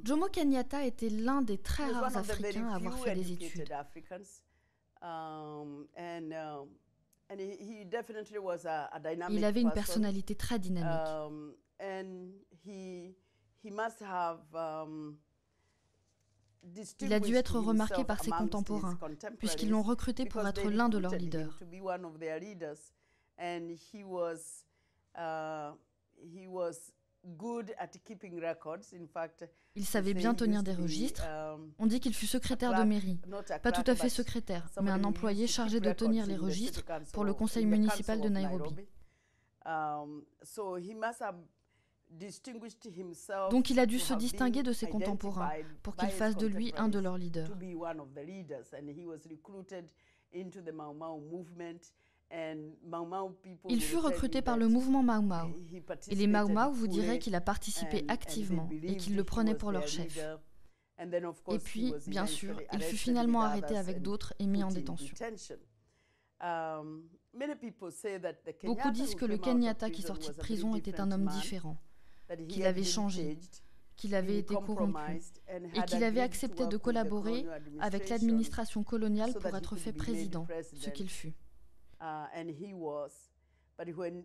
Jomo Kenyatta était l'un des très rares Africains à avoir fait des études. Il avait une personnalité très dynamique. Il a dû être remarqué par ses contemporains, puisqu'ils l'ont recruté pour être l'un de leurs leaders. Il savait bien tenir des registres. On dit qu'il fut secrétaire de mairie. Pas tout à fait secrétaire, mais un employé chargé de tenir les registres pour le conseil municipal de Nairobi. Donc il a dû se distinguer de ses contemporains pour qu'il fasse de lui un de leurs leaders. Il fut recruté par le mouvement Mau Mau. Et les Mau Mau vous diraient qu'il a participé activement et qu'ils le prenaient pour leur chef. Et puis, bien sûr, il fut finalement arrêté avec d'autres et mis en détention. Beaucoup disent que le Kenyatta qui sortit de prison était un homme différent, qu'il avait changé, qu'il avait été corrompu et qu'il avait accepté de collaborer avec l'administration coloniale pour être fait président, ce qu'il fut. But when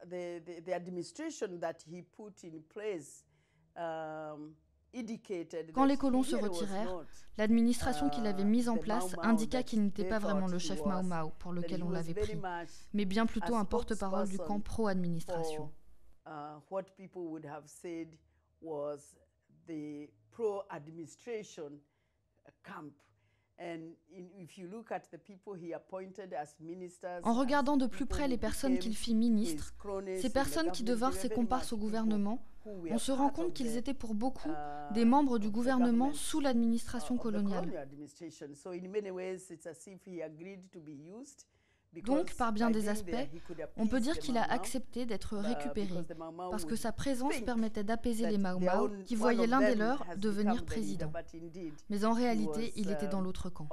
the administration that he put in place quand les colons se retirèrent, l'administration qu'il avait mise en place indiqua qu'il n'était pas vraiment le chef Mau Mau pour lequel on l'avait pris, mais bien plutôt un porte-parole du camp pro-administration. What people would have said was the pro-administration camp. En regardant de plus près les personnes qu'il fit ministres, ces personnes qui devinrent ses comparses au gouvernement, on se rend compte qu'ils étaient pour beaucoup des membres du gouvernement sous l'administration coloniale. Donc, par bien des aspects, on peut dire qu'il a accepté d'être récupéré, parce que sa présence permettait d'apaiser les Mau Mau qui voyaient l'un des leurs devenir président. Mais en réalité, il était dans l'autre camp.